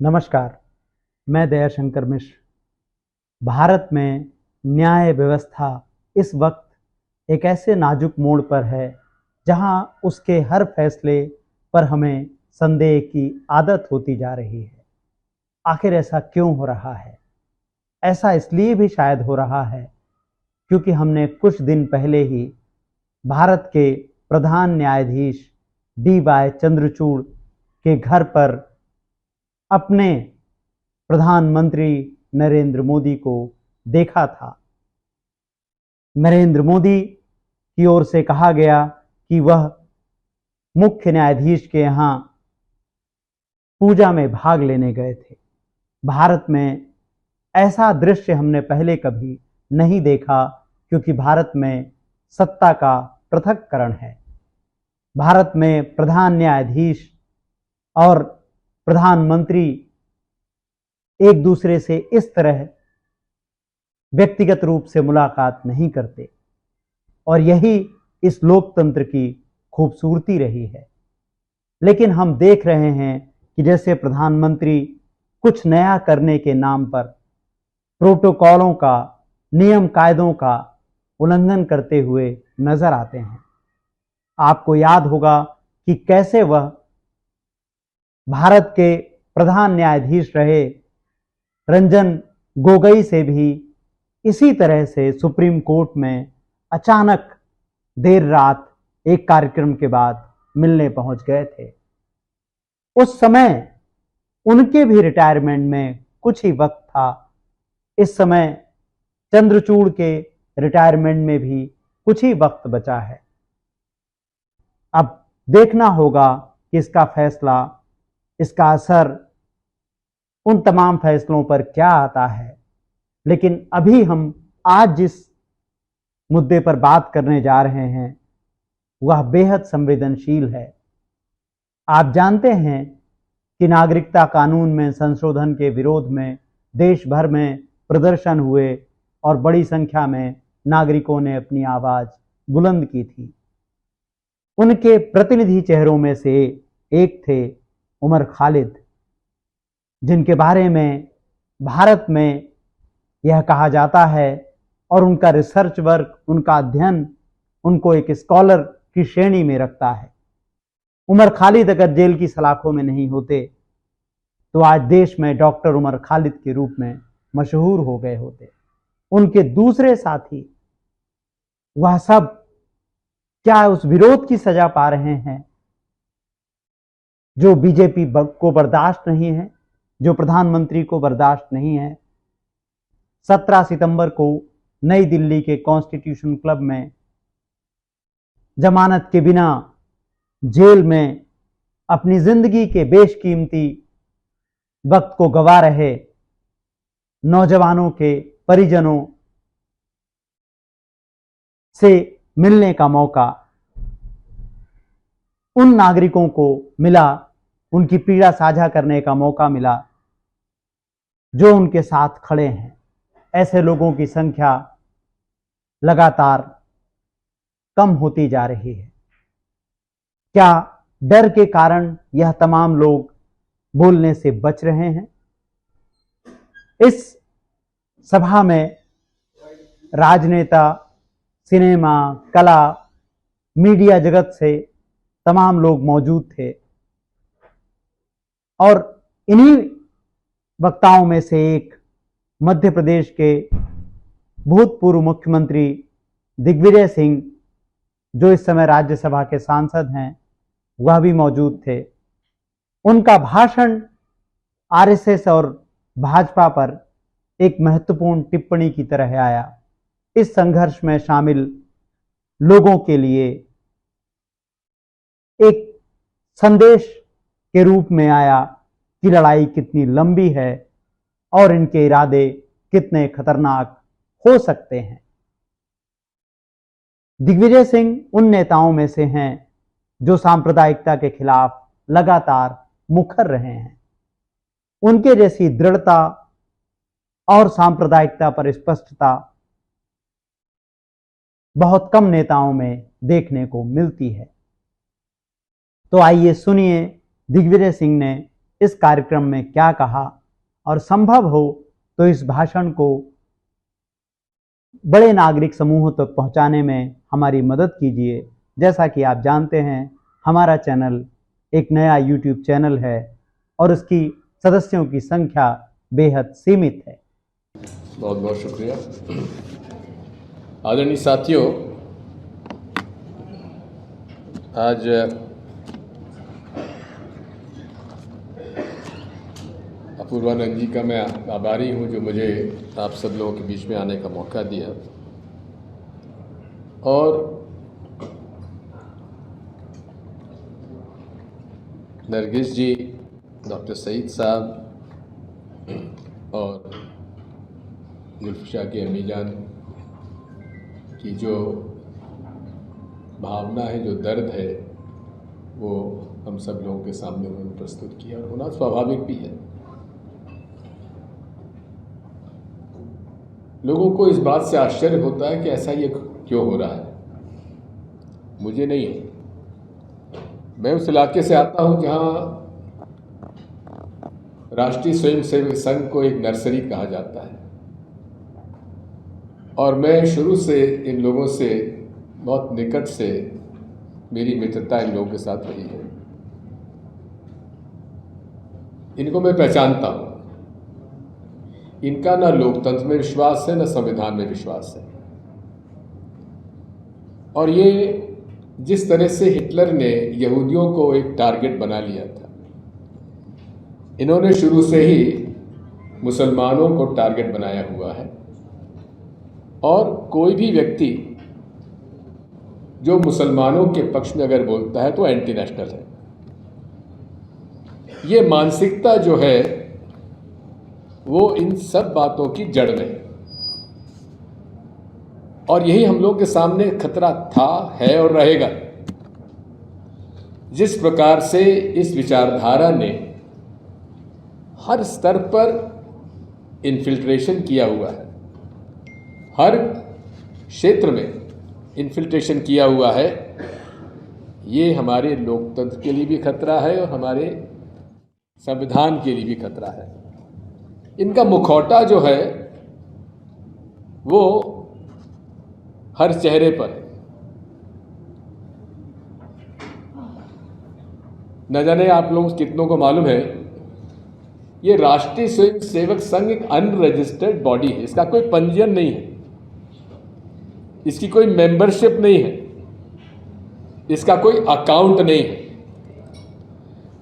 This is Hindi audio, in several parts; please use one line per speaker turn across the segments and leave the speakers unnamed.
नमस्कार, मैं दयाशंकर मिश्र। भारत में न्याय व्यवस्था इस वक्त एक ऐसे नाजुक मोड़ पर है जहां उसके हर फैसले पर हमें संदेह की आदत होती जा रही है। आखिर ऐसा क्यों हो रहा है? ऐसा इसलिए भी शायद हो रहा है क्योंकि हमने कुछ दिन पहले ही भारत के प्रधान न्यायाधीश डी.वाई. चंद्रचूड़ के घर पर अपने प्रधानमंत्री नरेंद्र मोदी को देखा था। नरेंद्र मोदी की ओर से कहा गया कि वह मुख्य न्यायाधीश के यहाँ पूजा में भाग लेने गए थे। भारत में ऐसा दृश्य हमने पहले कभी नहीं देखा क्योंकि भारत में सत्ता का पृथक्करण है। भारत में प्रधान न्यायाधीश और प्रधानमंत्री एक दूसरे से इस तरह व्यक्तिगत रूप से मुलाकात नहीं करते और यही इस लोकतंत्र की खूबसूरती रही है। लेकिन हम देख रहे हैं कि जैसे प्रधानमंत्री कुछ नया करने के नाम पर प्रोटोकॉलों का, नियम कायदों का उल्लंघन करते हुए नजर आते हैं। आपको याद होगा कि कैसे वह भारत के प्रधान न्यायाधीश रहे रंजन गोगोई से भी इसी तरह से सुप्रीम कोर्ट में अचानक देर रात एक कार्यक्रम के बाद मिलने पहुंच गए थे। उस समय उनके भी रिटायरमेंट में कुछ ही वक्त था। इस समय चंद्रचूड़ के रिटायरमेंट में भी कुछ ही वक्त बचा है। अब देखना होगा कि इसका फैसला, इसका असर उन तमाम फैसलों पर क्या आता है। लेकिन अभी हम आज जिस मुद्दे पर बात करने जा रहे हैं वह बेहद संवेदनशील है। आप जानते हैं कि नागरिकता कानून में संशोधन के विरोध में देश भर में प्रदर्शन हुए और बड़ी संख्या में नागरिकों ने अपनी आवाज बुलंद की थी। उनके प्रतिनिधि चेहरों में से एक थे उमर खालिद, जिनके बारे में भारत में यह कहा जाता है और उनका रिसर्च वर्क, उनका अध्ययन उनको एक स्कॉलर की श्रेणी में रखता है। उमर खालिद अगर जेल की सलाखों में नहीं होते तो आज देश में डॉक्टर उमर खालिद के रूप में मशहूर हो गए होते। उनके दूसरे साथी वह सब क्या उस विरोध की सजा पा रहे हैं जो बीजेपी को बर्दाश्त नहीं है, जो प्रधानमंत्री को बर्दाश्त नहीं है। 17 सितंबर को नई दिल्ली के कॉन्स्टिट्यूशन क्लब में जमानत के बिना जेल में अपनी जिंदगी के बेशकीमती वक्त को गवा रहे नौजवानों के परिजनों से मिलने का मौका उन नागरिकों को मिला, उनकी पीड़ा साझा करने का मौका मिला जो उनके साथ खड़े हैं। ऐसे लोगों की संख्या लगातार कम होती जा रही है। क्या डर के कारण यह तमाम लोग बोलने से बच रहे हैं? इस सभा में राजनेता, सिनेमा, कला, मीडिया जगत से तमाम लोग मौजूद थे और इन्हीं वक्ताओं में से एक मध्य प्रदेश के भूतपूर्व मुख्यमंत्री दिग्विजय सिंह, जो इस समय राज्यसभा के सांसद हैं, वह भी मौजूद थे। उनका भाषण आरएसएस और भाजपा पर एक महत्वपूर्ण टिप्पणी की तरह आया। इस संघर्ष में शामिल लोगों के लिए एक संदेश के रूप में आया कि लड़ाई कितनी लंबी है और इनके इरादे कितने खतरनाक हो सकते हैं। दिग्विजय सिंह उन नेताओं में से हैं जो सांप्रदायिकता के खिलाफ लगातार मुखर रहे हैं। उनके जैसी दृढ़ता और सांप्रदायिकता पर स्पष्टता बहुत कम नेताओं में देखने को मिलती है। तो आइए सुनिए दिग्विजय सिंह ने इस कार्यक्रम में क्या कहा और संभव हो तो इस भाषण को बड़े नागरिक समूहों तक पहुंचाने में हमारी मदद कीजिए। जैसा कि आप जानते हैं, हमारा चैनल एक नया YouTube चैनल है और उसकी सदस्यों की संख्या बेहद सीमित है।
बहुत बहुत शुक्रिया। आदरणीय साथियों, आज अपूर्वानंद जी का मैं आभारी हूं जो मुझे आप सब लोगों के बीच में आने का मौका दिया। और नरगिस जी, डॉक्टर सईद साहब और जुल्फिशा की अम्मी जान की जो भावना है, जो दर्द है, वो हम सब लोगों के सामने उन्होंने प्रस्तुत किया और होना स्वाभाविक भी है। लोगों को इस बात से आश्चर्य होता है कि ऐसा ये क्यों हो रहा है। मुझे नहीं है। मैं उस इलाके से आता हूं जहां राष्ट्रीय स्वयंसेवक संघ को एक नर्सरी कहा जाता है और मैं शुरू से इन लोगों से बहुत निकट से मेरी मित्रता इन लोगों के साथ रही है। इनको मैं पहचानता हूं। इनका ना लोकतंत्र में विश्वास है, ना संविधान में विश्वास है। और ये जिस तरह से हिटलर ने यहूदियों को एक टारगेट बना लिया था, इन्होंने शुरू से ही मुसलमानों को टारगेट बनाया हुआ है। और कोई भी व्यक्ति जो मुसलमानों के पक्ष में अगर बोलता है तो एंटी नेशनल है। ये मानसिकता जो है वो इन सब बातों की जड़ में है और यही हम लोग के सामने खतरा था, है और रहेगा। जिस प्रकार से इस विचारधारा ने हर स्तर पर इन्फिल्ट्रेशन किया हुआ है, हर क्षेत्र में इन्फिल्ट्रेशन किया हुआ है, ये हमारे लोकतंत्र के लिए भी खतरा है और हमारे संविधान के लिए भी खतरा है। इनका मुखौटा जो है वो हर चेहरे पर है। न जाने आप लोग कितनों को मालूम है, ये राष्ट्रीय स्वयंसेवक संघ एक अनरजिस्टर्ड बॉडी है। इसका कोई पंजीयन नहीं है, इसकी कोई मेंबरशिप नहीं है, इसका कोई अकाउंट नहीं है।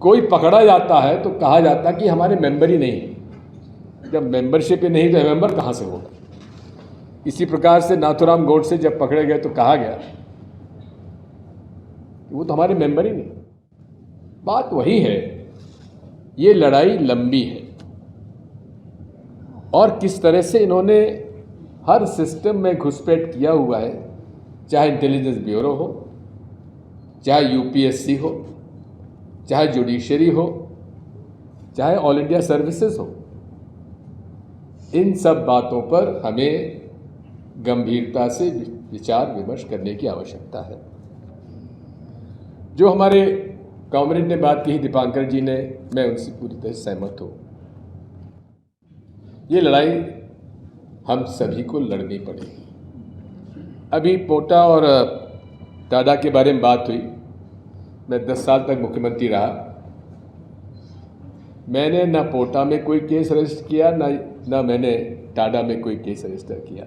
कोई पकड़ा जाता है तो कहा जाता है कि हमारे मेंबर ही नहीं है। जब मेंबरशिप ही नहीं तो मेंबर कहाँ से होगा। इसी प्रकार से नाथूराम गोडसे जब पकड़े गए तो कहा गया वो तो हमारे मेंबर ही नहीं। बात वही है, ये लड़ाई लंबी है और किस तरह से इन्होंने हर सिस्टम में घुसपैठ किया हुआ है, चाहे इंटेलिजेंस ब्यूरो हो, चाहे यूपीएससी हो, चाहे जुडिशरी हो, चाहे ऑल इंडिया सर्विसेज हो। इन सब बातों पर हमें गंभीरता से विचार विमर्श करने की आवश्यकता है। जो हमारे कॉमरेड ने बात की, दीपांकर जी ने, मैं उनसे पूरी तरह सहमत हूँ। ये लड़ाई हम सभी को लड़नी पड़ेगी। अभी पोटा और टाडा के बारे में बात हुई। मैं 10 साल तक मुख्यमंत्री रहा। मैंने ना पोटा में कोई केस रजिस्टर किया, ना मैंने टाडा में कोई केस रजिस्टर किया।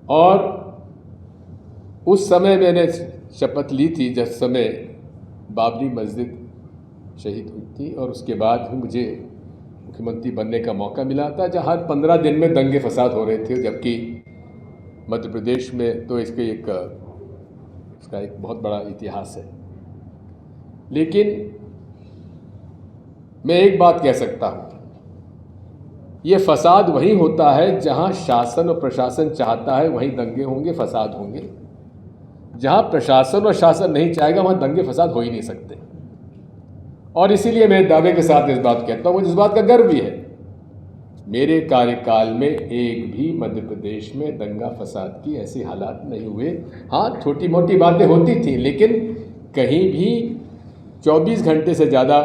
और उस समय मैंने शपथ ली थी जब समय बाबरी मस्जिद शहीद हुई थी और उसके बाद ही मुझे मुख्यमंत्री बनने का मौका मिला था, जहाँ हर 15 दिन में दंगे फसाद हो रहे थे। जबकि मध्य प्रदेश में तो इसका एक बहुत बड़ा इतिहास है। लेकिन मैं एक बात कह सकता हूँ, ये फसाद वही होता है जहाँ शासन और प्रशासन चाहता है वहीं दंगे होंगे, फसाद होंगे। जहाँ प्रशासन और शासन नहीं चाहेगा वहाँ दंगे फसाद हो ही नहीं सकते। और इसीलिए मैं दावे के साथ इस बात कहता हूँ, मुझे इस बात का गर्व भी है, मेरे कार्यकाल में एक भी मध्य प्रदेश में दंगा फसाद की ऐसी हालात नहीं हुए। हाँ, छोटी मोटी बातें होती थी, लेकिन कहीं भी 24 घंटे से ज़्यादा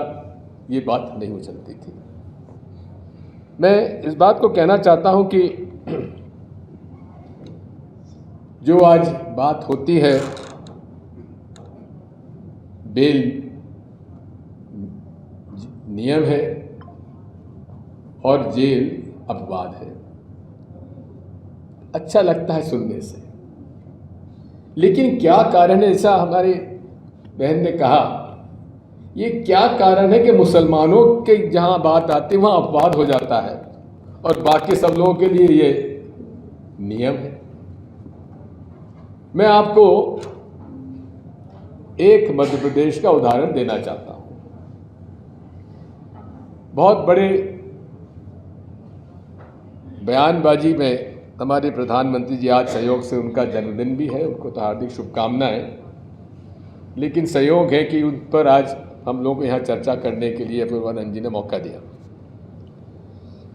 ये बात नहीं हो सकती थी। मैं इस बात को कहना चाहता हूं कि जो आज बात होती है बेल नियम है और जेल अपवाद है, अच्छा लगता है सुनने से, लेकिन क्या कारण है? ऐसा हमारी बहन ने कहा, ये क्या कारण है कि मुसलमानों के जहां बात आती है वहां अपवाद हो जाता है और बाकी सब लोगों के लिए ये नियम है। मैं आपको एक मध्य प्रदेश का उदाहरण देना चाहता हूं। बहुत बड़े बयानबाजी में हमारे प्रधानमंत्री जी, आज संयोग से उनका जन्मदिन भी है, उनको तो हार्दिक शुभकामनाएं, लेकिन संयोग है कि उन पर आज हम लोग को यहाँ चर्चा करने के लिए पूर्वानंद जी ने मौका दिया।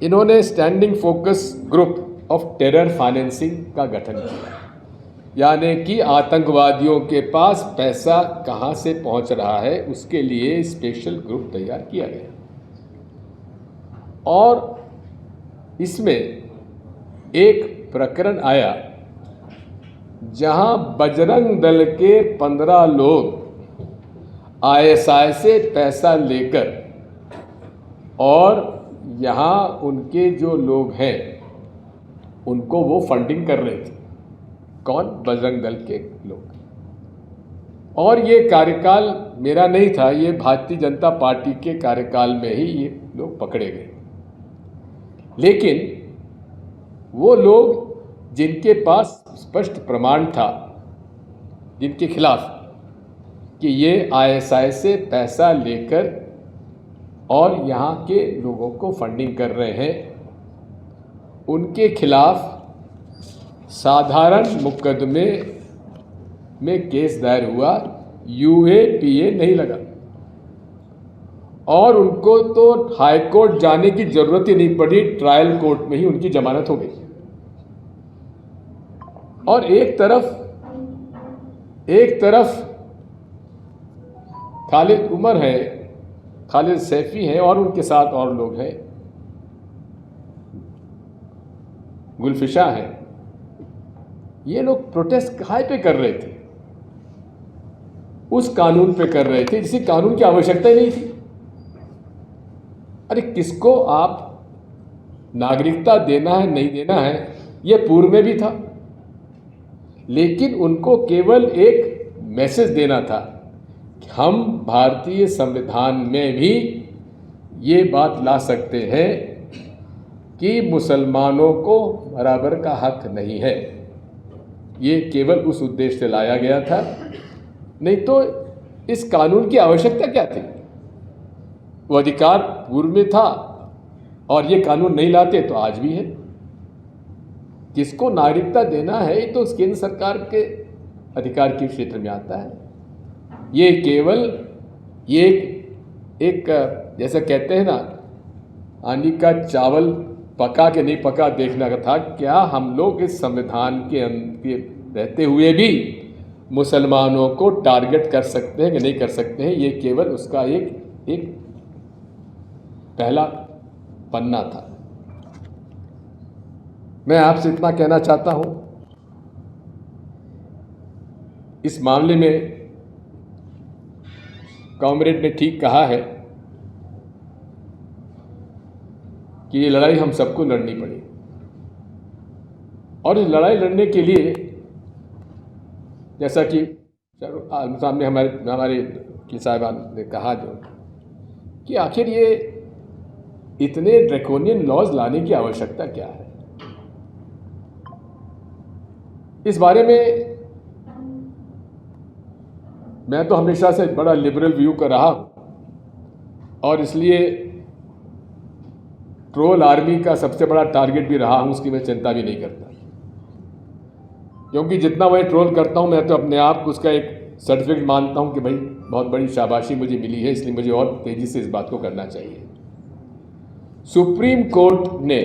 इन्होंने standing focus group of terror financing का गठन किया, यानी कि आतंकवादियों के पास पैसा कहाँ से पहुँच रहा है उसके लिए स्पेशल ग्रुप तैयार किया गया। और इसमें एक प्रकरण आया जहां बजरंग दल के 15 लोग आईएसआई से पैसा लेकर और यहां उनके जो लोग हैं उनको वो फंडिंग कर रहे थे। कौन? बजरंग दल के लोग। और ये कार्यकाल मेरा नहीं था, ये भारतीय जनता पार्टी के कार्यकाल में ही ये लोग पकड़े गए। लेकिन वो लोग जिनके पास स्पष्ट प्रमाण था, जिनके खिलाफ कि ये आईएसआई से पैसा लेकर और यहाँ के लोगों को फंडिंग कर रहे हैं, उनके खिलाफ साधारण मुकदमे में केस दायर हुआ, यूएपीए नहीं लगा और उनको तो हाई कोर्ट जाने की जरूरत ही नहीं पड़ी, ट्रायल कोर्ट में ही उनकी जमानत हो गई। और एक तरफ खालिद उमर है, खालिद सैफी है और उनके साथ और लोग हैं, गुलफिशा है। ये लोग प्रोटेस्ट कहाँ पे कर रहे थे? उस कानून पे कर रहे थे जिसे कानून की आवश्यकता ही नहीं थी। अरे किसको आप नागरिकता देना है नहीं देना है ये पूर्व में भी था, लेकिन उनको केवल एक मैसेज देना था कि हम भारतीय संविधान में भी ये बात ला सकते हैं कि मुसलमानों को बराबर का हक नहीं है। ये केवल उस उद्देश्य से लाया गया था, नहीं तो इस कानून की आवश्यकता क्या थी? वो अधिकार पूर्व में था और ये कानून नहीं लाते तो आज भी है। किसको नागरिकता देना है ये तो केंद्र सरकार के अधिकार के क्षेत्र में आता है। ये केवल ये एक जैसा कहते हैं ना, आनी का चावल पका के नहीं पका देखना का था। क्या हम लोग इस संविधान के रहते हुए भी मुसलमानों को टारगेट कर सकते हैं कि नहीं कर सकते हैं? ये केवल उसका एक पहला पन्ना था। मैं आपसे इतना कहना चाहता हूं, इस मामले में कॉमरेड ने ठीक कहा है कि ये लड़ाई हम सबको लड़नी पड़ी और इस लड़ाई लड़ने के लिए जैसा कि सामने हमारे वकील साहिबान ने कहा जो कि आखिर ये इतने ड्रैकोनियन लॉज लाने की आवश्यकता क्या है? इस बारे में मैं तो हमेशा से बड़ा लिबरल व्यू का रहा और इसलिए ट्रोल आर्मी का सबसे बड़ा टारगेट भी रहा हूं, उसकी मैं चिंता भी नहीं करता, क्योंकि जितना मैं ट्रोल करता हूं मैं तो अपने आप को उसका एक सर्टिफिकेट मानता हूं कि भाई बहुत बड़ी शाबाशी मुझे मिली है, इसलिए मुझे और तेजी से इस बात को करना चाहिए। सुप्रीम कोर्ट ने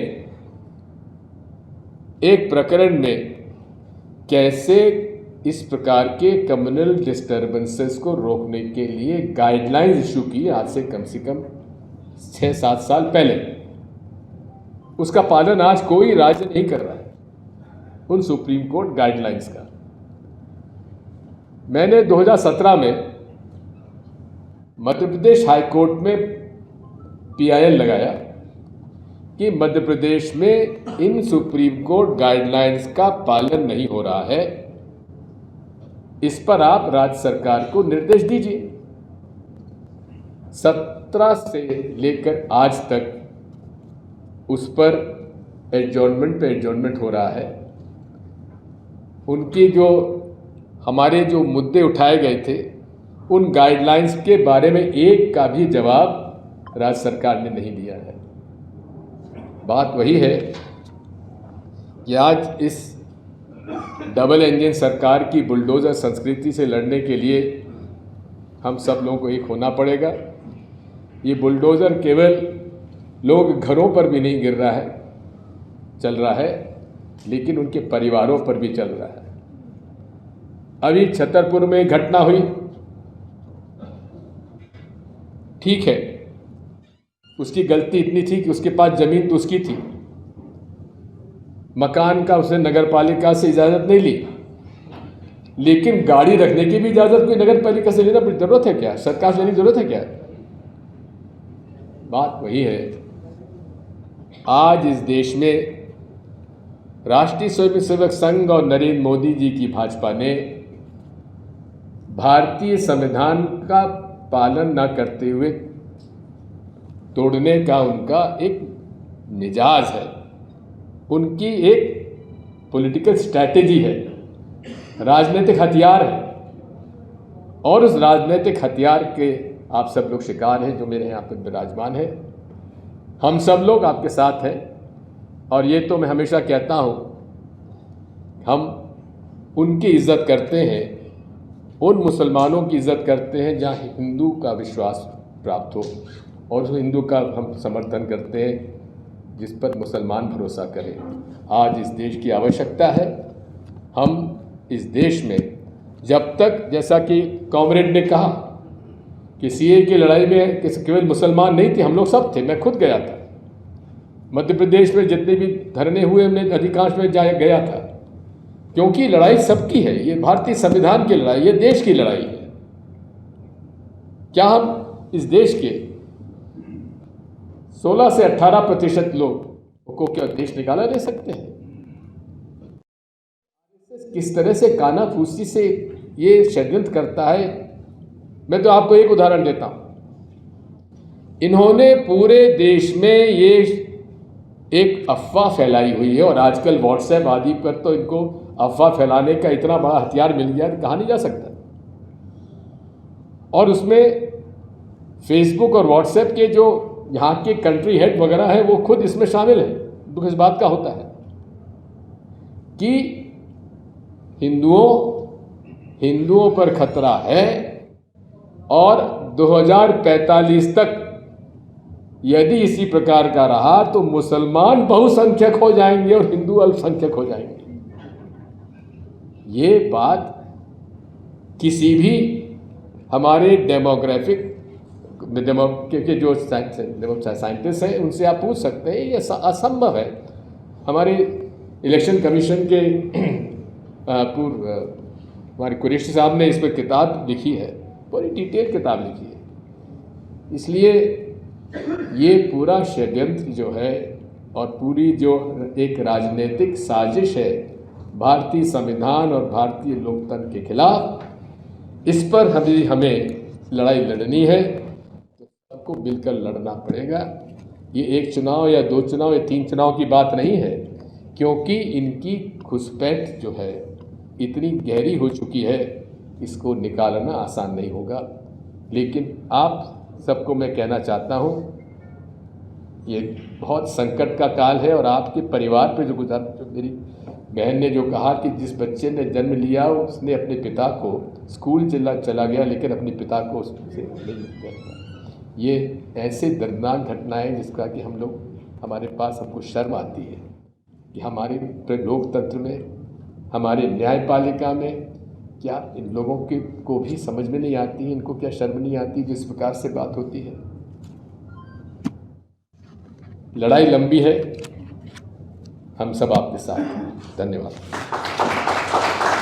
एक प्रकरण में कैसे इस प्रकार के कम्युनल डिस्टर्बेंसेस को रोकने के लिए गाइडलाइंस इशू की आज से कम 6-7 साल पहले, उसका पालन आज कोई राज्य नहीं कर रहा है, उन सुप्रीम कोर्ट गाइडलाइंस का। मैंने 2017 में मध्य प्रदेश हाई कोर्ट में PIL लगाया कि मध्य प्रदेश में इन सुप्रीम कोर्ट गाइडलाइंस का पालन नहीं हो रहा है, इस पर आप राज्य सरकार को निर्देश दीजिए। 17 से लेकर आज तक उस पर एडजॉर्नमेंट पे एडजॉर्नमेंट हो रहा है। उनकी जो हमारे जो मुद्दे उठाए गए थे, उन गाइडलाइंस के बारे में एक का भी जवाब राज्य सरकार ने नहीं दिया है। बात वही है कि आज इस डबल इंजन सरकार की बुलडोज़र संस्कृति से लड़ने के लिए हम सब लोगों को एक होना पड़ेगा। ये बुलडोज़र केवल लोग घरों पर भी नहीं गिर रहा है, चल रहा है, लेकिन उनके परिवारों पर भी चल रहा है। अभी छतरपुर में घटना हुई, ठीक है, उसकी गलती इतनी थी कि उसके पास ज़मीन तो उसकी थी, मकान का उसने नगर पालिका से इजाज़त नहीं ली, लेकिन गाड़ी रखने की भी इजाज़त कोई नगर पालिका से लेना जरूरत है क्या? सरकार से लेने की जरूरत है क्या? बात वही है। आज इस देश में राष्ट्रीय स्वयंसेवक संघ और नरेंद्र मोदी जी की भाजपा ने भारतीय संविधान का पालन न करते हुए तोड़ने का उनका एक मिजाज है, उनकी एक पॉलिटिकल स्ट्रैटेजी है, राजनीतिक हथियार है। और उस राजनीतिक हथियार के आप सब लोग शिकार हैं जो मेरे यहाँ पर विराजमान है। हम सब लोग आपके साथ हैं। और ये तो मैं हमेशा कहता हूँ, हम उनकी इज़्ज़त करते हैं, उन मुसलमानों की इज़्ज़त करते हैं जहाँ हिंदू का विश्वास प्राप्त हो, और उस हिंदू का हम समर्थन करते हैं जिस पर मुसलमान भरोसा करें। आज इस देश की आवश्यकता है। हम इस देश में जब तक, जैसा कि कॉमरेड ने कहा कि CA की लड़ाई में केवल मुसलमान नहीं थे, हम लोग सब थे, मैं खुद गया था। मध्य प्रदेश में जितने भी धरने हुए हमने अधिकांश में गया था, क्योंकि लड़ाई सबकी है। ये भारतीय संविधान की लड़ाई, ये देश की लड़ाई है। क्या हम इस देश के 16 से 18% लोग को क्या देश निकाला ले सकते हैं? किस तरह से कानाफूसी से ये षड्यंत्र करता है। मैं तो आपको एक उदाहरण देता हूं। इन्होंने पूरे देश में ये एक अफवाह फैलाई हुई है, और आजकल व्हाट्सएप आदि पर तो इनको अफवाह फैलाने का इतना बड़ा हथियार मिल गया कि कहा नहीं जा सकता। और उसमें फेसबुक और व्हाट्सएप के जो यहाँ के कंट्री हेड वगैरह है वो खुद इसमें शामिल है। दुख इस बात का होता है कि हिंदुओं पर खतरा है, और 2045 तक यदि इसी प्रकार का रहा तो मुसलमान बहुसंख्यक हो जाएंगे और हिंदू अल्पसंख्यक हो जाएंगे। ये बात किसी भी हमारे डेमोग्राफिक के जो साइंटिस्ट हैं उनसे आप पूछ सकते हैं, ये असंभव है। हमारे इलेक्शन कमीशन के पूर्व हमारे कुरैशी साहब ने इस पर किताब लिखी है, पूरी डिटेल किताब लिखी है। इसलिए ये पूरा षड्यंत्र जो है और पूरी जो एक राजनीतिक साजिश है भारतीय संविधान और भारतीय लोकतंत्र के खिलाफ, इस पर हमें लड़ाई लड़नी है तो सबको मिलकर लड़ना पड़ेगा। ये एक चुनाव या 2 चुनाव या 3 चुनाव की बात नहीं है, क्योंकि इनकी घुसपैठ जो है इतनी गहरी हो चुकी है, इसको निकालना आसान नहीं होगा। लेकिन आप सबको मैं कहना चाहता हूँ, ये बहुत संकट का काल है, और आपके परिवार पे जो मेरी बहन ने जो कहा कि जिस बच्चे ने जन्म लिया उसने अपने पिता को स्कूल चला गया लेकिन अपने पिता को उससे नहीं मिला। ये ऐसे दर्दनाक घटनाएं जिसका कि हम लोग, हमारे पास हमको शर्म आती है कि हमारे लोकतंत्र में, हमारे न्यायपालिका में क्या इन लोगों को भी समझ में नहीं आती, इनको क्या शर्म नहीं आती जिस प्रकार से बात होती है। लड़ाई लंबी है, हम सब आपके साथ हैं। धन्यवाद।